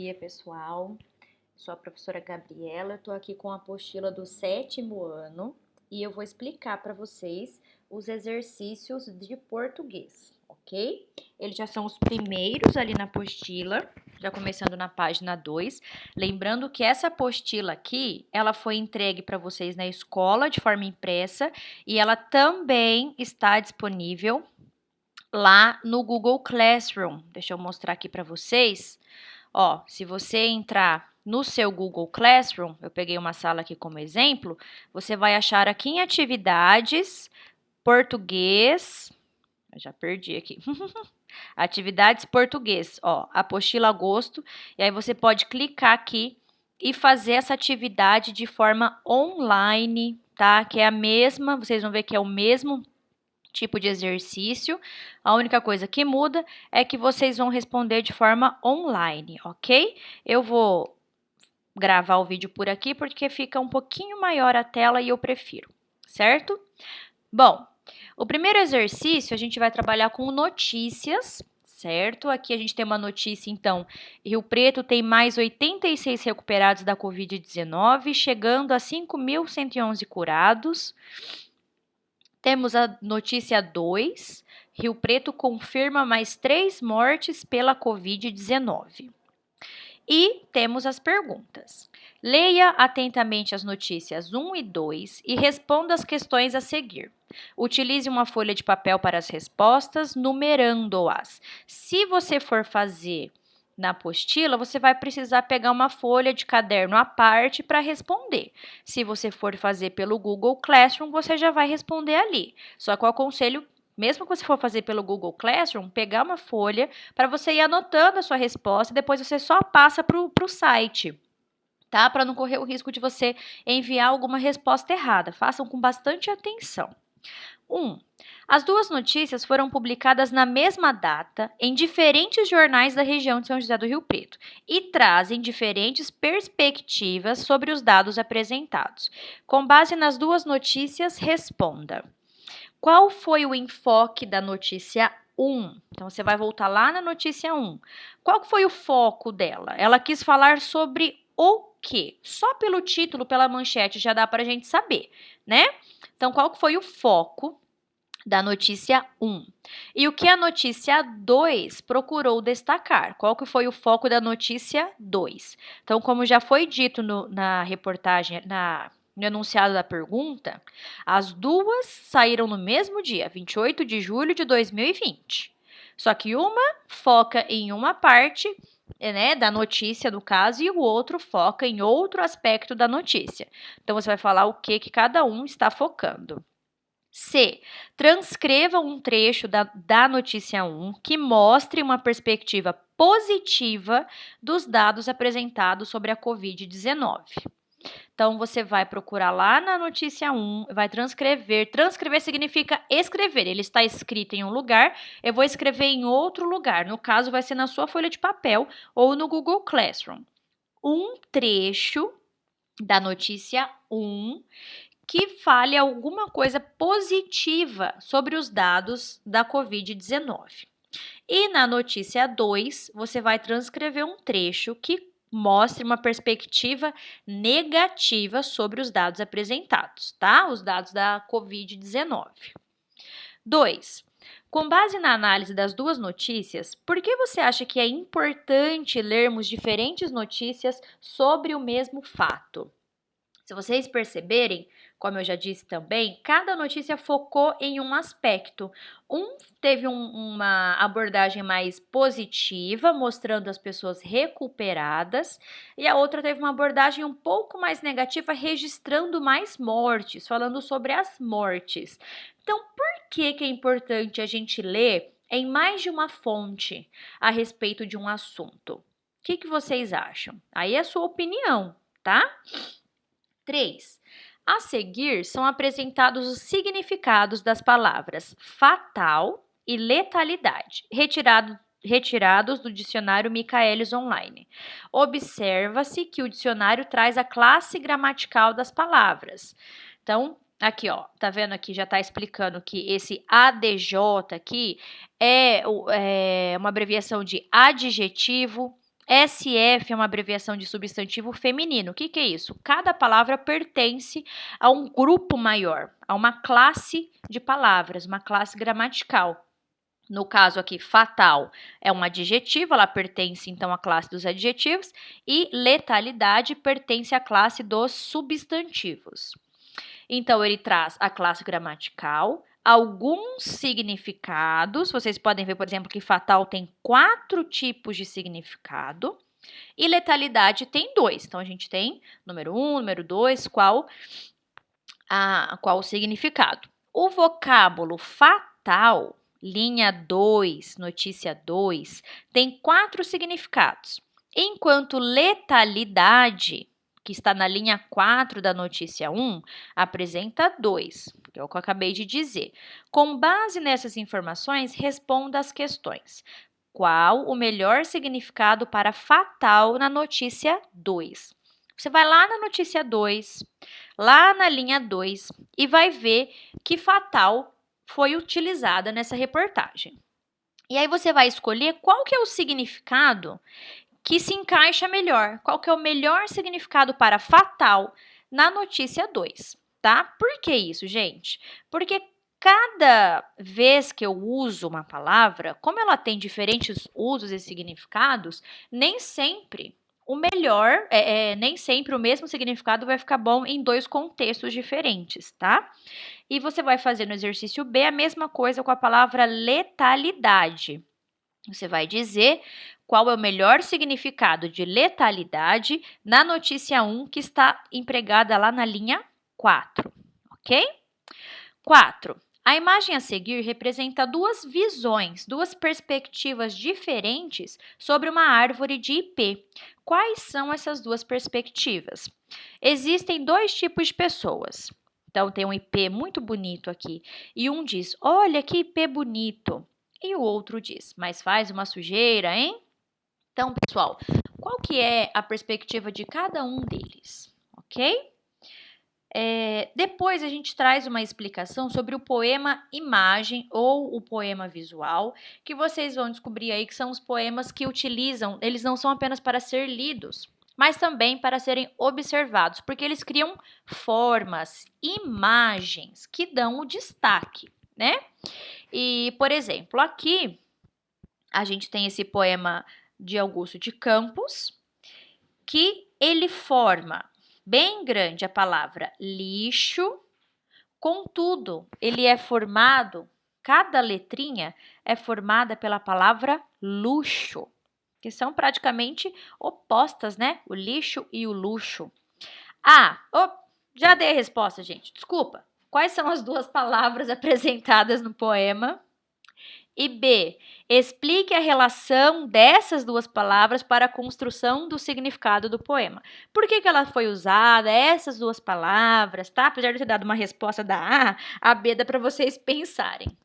dia, pessoal. Sou a professora Gabriela, estou aqui com a apostila do 7º ano e eu vou explicar para vocês os exercícios de português, ok? Eles já são os primeiros ali na apostila, já começando na página 2. Lembrando que essa apostila aqui, ela foi entregue para vocês na escola de forma impressa e ela também está disponível lá no Google Classroom. Deixa eu mostrar aqui para vocês. Ó, se você entrar no seu Google Classroom, eu peguei uma sala aqui como exemplo, você vai achar aqui em atividades, português, eu já perdi aqui. Atividades português, ó, apostila agosto, e aí você pode clicar aqui e fazer essa atividade de forma online, tá? Que é a mesma, vocês vão ver que é o mesmo tipo de exercício. A única coisa que muda é que vocês vão responder de forma online, ok? Eu vou gravar o vídeo por aqui porque fica um pouquinho maior a tela e eu prefiro, certo? Bom, o primeiro exercício a gente vai trabalhar com notícias, certo? Aqui a gente tem uma notícia, então, Rio Preto tem mais 86 recuperados da Covid-19, chegando a 5.111 curados. Temos a notícia 2, Rio Preto confirma mais 3 mortes pela Covid-19. E temos as perguntas. Leia atentamente as notícias 1 e 2 e responda as questões a seguir. Utilize uma folha de papel para as respostas, numerando-as. Se você for fazer na apostila, você vai precisar pegar uma folha de caderno à parte para responder. Se você for fazer pelo Google Classroom, você já vai responder ali. Só que eu aconselho, mesmo que você for fazer pelo Google Classroom, pegar uma folha para você ir anotando a sua resposta e depois você só passa para o site, tá? Para não correr o risco de você enviar alguma resposta errada. Façam com bastante atenção. 1. As duas notícias foram publicadas na mesma data em diferentes jornais da região de São José do Rio Preto e trazem diferentes perspectivas sobre os dados apresentados. Com base nas duas notícias, responda. Qual foi o enfoque da notícia 1? Então, você vai voltar lá na notícia 1. Qual foi o foco dela? Ela quis falar sobre o quê? Só pelo título, pela manchete, já dá para a gente saber, né? Então, qual foi o foco da notícia 1? E o que a notícia 2 procurou destacar? Qual que foi o foco da notícia 2? Então, como já foi dito na reportagem, no enunciado da pergunta, as duas saíram no mesmo dia, 28 de julho de 2020. Só que uma foca em uma parte, né, da notícia, do caso, e o outro foca em outro aspecto da notícia. Então, você vai falar o que cada um está focando. C. Transcreva um trecho da notícia 1 que mostre uma perspectiva positiva dos dados apresentados sobre a Covid-19. Então, você vai procurar lá na notícia 1, vai transcrever. Transcrever significa escrever. Ele está escrito em um lugar, eu vou escrever em outro lugar. No caso, vai ser na sua folha de papel ou no Google Classroom. Um trecho da notícia 1 que fale alguma coisa positiva sobre os dados da Covid-19. E na notícia 2, você vai transcrever um trecho que mostre uma perspectiva negativa sobre os dados apresentados, tá? Os dados da Covid-19. 2. Com base na análise das duas notícias, por que você acha que é importante lermos diferentes notícias sobre o mesmo fato? Se vocês perceberem, como eu já disse também, cada notícia focou em um aspecto. Um teve uma abordagem mais positiva, mostrando as pessoas recuperadas, e a outra teve uma abordagem um pouco mais negativa, registrando mais mortes, falando sobre as mortes. Então, por que é importante a gente ler em mais de uma fonte a respeito de um assunto? O que vocês acham? Aí é a sua opinião, tá? 3. A seguir, são apresentados os significados das palavras fatal e letalidade, retirados do dicionário Michaelis Online. Observa-se que o dicionário traz a classe gramatical das palavras. Então, aqui, ó, tá vendo aqui, já tá explicando que esse ADJ aqui é uma abreviação de adjetivo, SF é uma abreviação de substantivo feminino. O que que é isso? Cada palavra pertence a um grupo maior, a uma classe de palavras, uma classe gramatical. No caso aqui, fatal é um adjetivo, ela pertence então à classe dos adjetivos, e letalidade pertence à classe dos substantivos. Então, ele traz a classe gramatical, alguns significados. Vocês podem ver, por exemplo, que fatal tem 4 tipos de significado e letalidade tem 2. Então, a gente tem número 1, número 2, qual o significado. O vocábulo fatal, linha 2, notícia 2, tem 4 significados, enquanto letalidade, que está na linha 4 da notícia 1, apresenta 2, que é o que eu acabei de dizer. Com base nessas informações, responda as questões. Qual o melhor significado para fatal na notícia 2? Você vai lá na notícia 2, lá na linha 2, e vai ver que fatal foi utilizada nessa reportagem. E aí você vai escolher qual que é o significado que se encaixa melhor, qual que é o melhor significado para fatal na notícia 2, tá? Por que isso, gente? Porque cada vez que eu uso uma palavra, como ela tem diferentes usos e significados, nem sempre o melhor, nem sempre o mesmo significado vai ficar bom em 2 contextos diferentes, tá? E você vai fazer no exercício B a mesma coisa com a palavra letalidade. Você vai dizer qual é o melhor significado de letalidade na notícia 1 que está empregada lá na linha 4, ok? 4. A imagem a seguir representa 2 visões, 2 perspectivas diferentes sobre uma árvore de ipê. Quais são essas 2 perspectivas? Existem 2 tipos de pessoas. Então, tem um ipê muito bonito aqui. E um diz, olha que ipê bonito. E o outro diz, mas faz uma sujeira, hein? Então, pessoal, qual que é a perspectiva de cada um deles, ok? Depois a gente traz uma explicação sobre o poema imagem ou o poema visual, que vocês vão descobrir aí que são os poemas que utilizam, eles não são apenas para ser lidos, mas também para serem observados, porque eles criam formas, imagens que dão o destaque, né? E, por exemplo, aqui a gente tem esse poema de Augusto de Campos, que ele forma bem grande a palavra lixo, contudo, ele é formado, cada letrinha é formada pela palavra luxo, que são praticamente opostas, né? O lixo e o luxo. Já dei a resposta, gente, desculpa. Quais são as 2 palavras apresentadas no poema? E B, explique a relação dessas 2 palavras para a construção do significado do poema. Por que ela foi usada, essas 2 palavras, tá? Apesar de eu ter dado uma resposta da A B dá para vocês pensarem.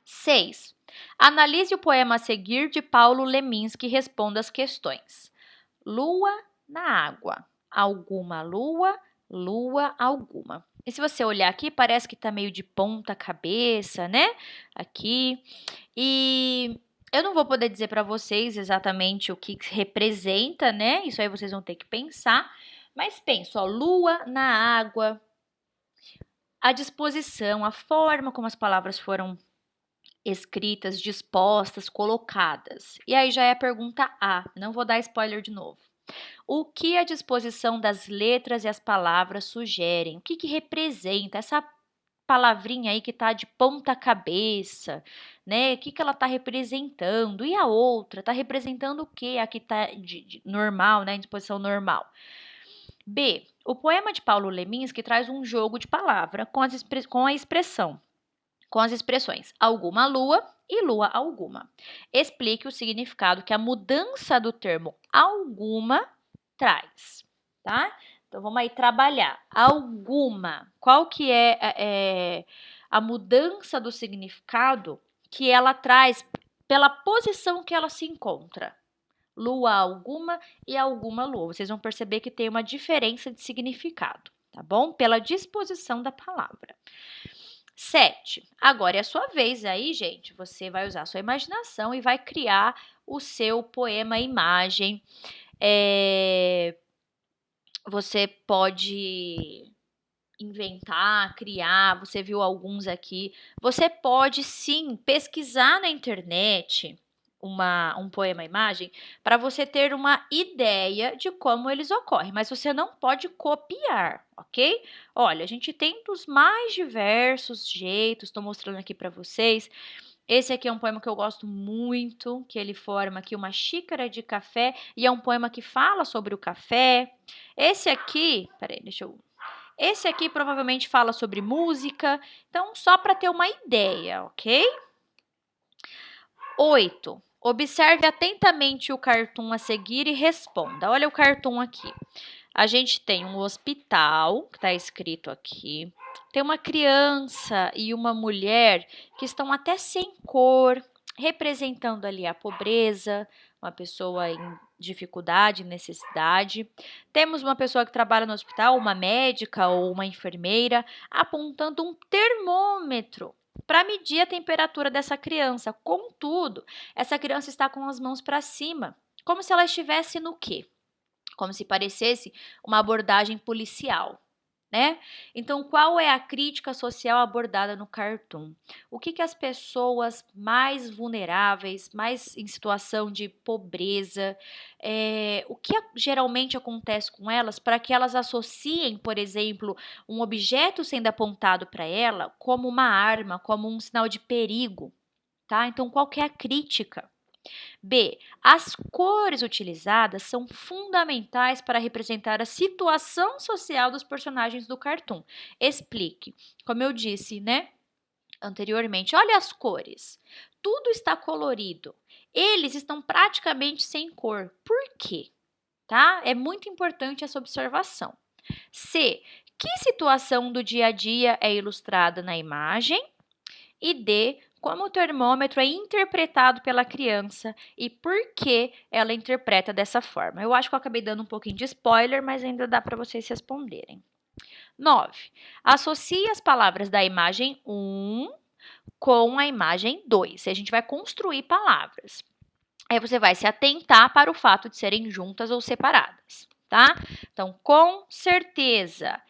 6. Analise o poema a seguir de Paulo Leminski e responda as questões. Lua na água. Alguma lua, lua alguma. E se você olhar aqui, parece que tá meio de ponta cabeça, né? Aqui. E eu não vou poder dizer para vocês exatamente o que representa, né? Isso aí vocês vão ter que pensar. Mas pensa, ó, lua na água, a disposição, a forma como as palavras foram escritas, dispostas, colocadas. E aí já é a pergunta A, não vou dar spoiler de novo. O que a disposição das letras e as palavras sugerem? O que representa essa palavrinha aí que está de ponta cabeça, né? O que ela está representando? E a outra está representando o quê? A que está de normal, né? Em disposição normal. B. O poema de Paulo Leminski traz um jogo de palavra com as expressões alguma lua e lua alguma. Explique o significado que a mudança do termo alguma traz, tá? Então, vamos aí trabalhar. Alguma. Qual que é a mudança do significado que ela traz pela posição que ela se encontra? Lua alguma e alguma lua. Vocês vão perceber que tem uma diferença de significado, tá bom? Pela disposição da palavra. 7. Agora é a sua vez aí, gente. Você vai usar a sua imaginação e vai criar o seu poema-imagem. Você pode inventar, criar, você viu alguns aqui. Você pode sim pesquisar na internet um poema-imagem para você ter uma ideia de como eles ocorrem, mas você não pode copiar, ok? Olha, a gente tem dos mais diversos jeitos, estou mostrando aqui para vocês. Esse aqui é um poema que eu gosto muito, que ele forma aqui uma xícara de café e é um poema que fala sobre o café. Esse aqui, peraí, esse aqui provavelmente fala sobre música, então só para ter uma ideia, ok? 8. Observe atentamente o cartoon a seguir e responda. Olha o cartoon aqui. A gente tem um hospital, que está escrito aqui. Tem uma criança e uma mulher que estão até sem cor, representando ali a pobreza, uma pessoa em dificuldade, necessidade. Temos uma pessoa que trabalha no hospital, uma médica ou uma enfermeira, apontando um termômetro para medir a temperatura dessa criança. Contudo, essa criança está com as mãos para cima, como se ela estivesse no quê? Como se parecesse uma abordagem policial, né? Então, qual é a crítica social abordada no cartoon? O que as pessoas mais vulneráveis, mais em situação de pobreza, o que geralmente acontece com elas para que elas associem, por exemplo, um objeto sendo apontado para ela como uma arma, como um sinal de perigo, tá? Então, qual que é a crítica? B. As cores utilizadas são fundamentais para representar a situação social dos personagens do cartoon. Explique. Como eu disse, né, anteriormente, olha as cores. Tudo está colorido. Eles estão praticamente sem cor. Por quê? Tá? É muito importante essa observação. C. Que situação do dia a dia é ilustrada na imagem? E D, como o termômetro é interpretado pela criança e por que ela interpreta dessa forma. Eu acho que eu acabei dando um pouquinho de spoiler, mas ainda dá para vocês responderem. 9. Associe as palavras da imagem 1 com a imagem 2. A gente vai construir palavras. Aí você vai se atentar para o fato de serem juntas ou separadas, tá? Então, com certeza,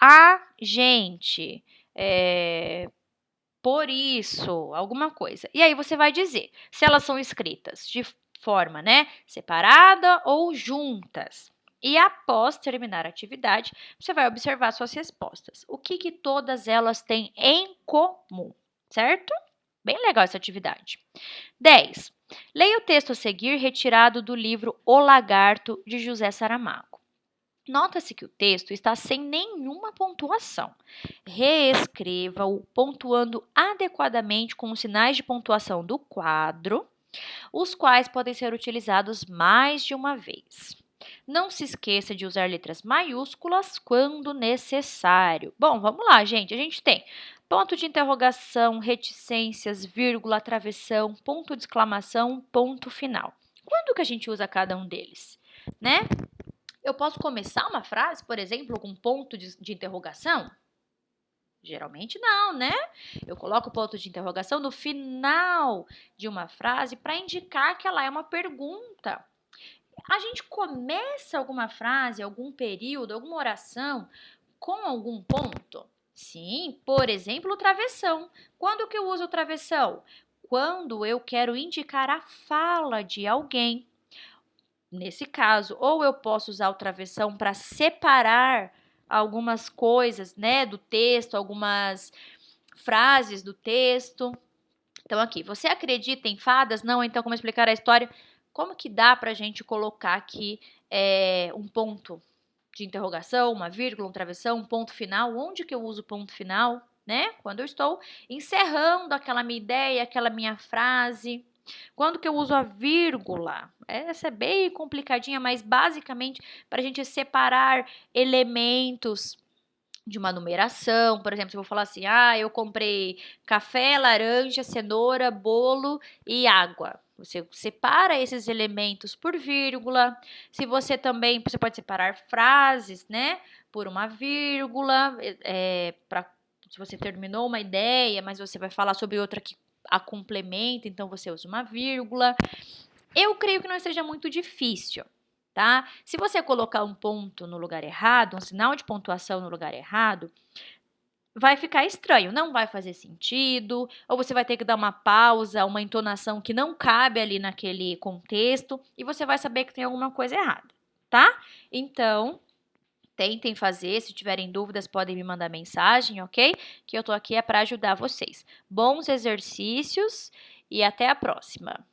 a gente, por isso, alguma coisa. E aí você vai dizer se elas são escritas de forma, né, separada ou juntas. E após terminar a atividade, você vai observar suas respostas. O que todas elas têm em comum, certo? Bem legal essa atividade. 10. Leia o texto a seguir retirado do livro O Lagarto, de José Saramago. Nota-se que o texto está sem nenhuma pontuação. Reescreva-o pontuando adequadamente com os sinais de pontuação do quadro, os quais podem ser utilizados mais de uma vez. Não se esqueça de usar letras maiúsculas quando necessário. Bom, vamos lá, gente. A gente tem ponto de interrogação, reticências, vírgula, travessão, ponto de exclamação, ponto final. Quando que a gente usa cada um deles, né? Eu posso começar uma frase, por exemplo, com ponto de interrogação? Geralmente não, né? Eu coloco o ponto de interrogação no final de uma frase para indicar que ela é uma pergunta. A gente começa alguma frase, algum período, alguma oração com algum ponto? Sim, por exemplo, o travessão. Quando que eu uso o travessão? Quando eu quero indicar a fala de alguém. Nesse caso, ou eu posso usar o travessão para separar algumas coisas, né, do texto, algumas frases do texto. Então, aqui, você acredita em fadas? Não, então como explicar a história? Como que dá para a gente colocar aqui um ponto de interrogação, uma vírgula, um travessão, um ponto final? Onde que eu uso o ponto final, né? Quando eu estou encerrando aquela minha ideia, aquela minha frase. Quando que eu uso a vírgula? Essa é bem complicadinha, mas basicamente para a gente separar elementos de uma numeração. Por exemplo, se eu vou falar assim, eu comprei café, laranja, cenoura, bolo e água. Você separa esses elementos por vírgula. Se você também, você pode separar frases, né, por uma vírgula, para se você terminou uma ideia, mas você vai falar sobre outra que a complementa, então você usa uma vírgula. Eu creio que não seja muito difícil, tá? Se você colocar um ponto no lugar errado, um sinal de pontuação no lugar errado, vai ficar estranho, não vai fazer sentido, ou você vai ter que dar uma pausa, uma entonação que não cabe ali naquele contexto, e você vai saber que tem alguma coisa errada, tá? Então, tentem fazer, se tiverem dúvidas podem me mandar mensagem, ok? Que eu tô aqui é para ajudar vocês. Bons exercícios e até a próxima!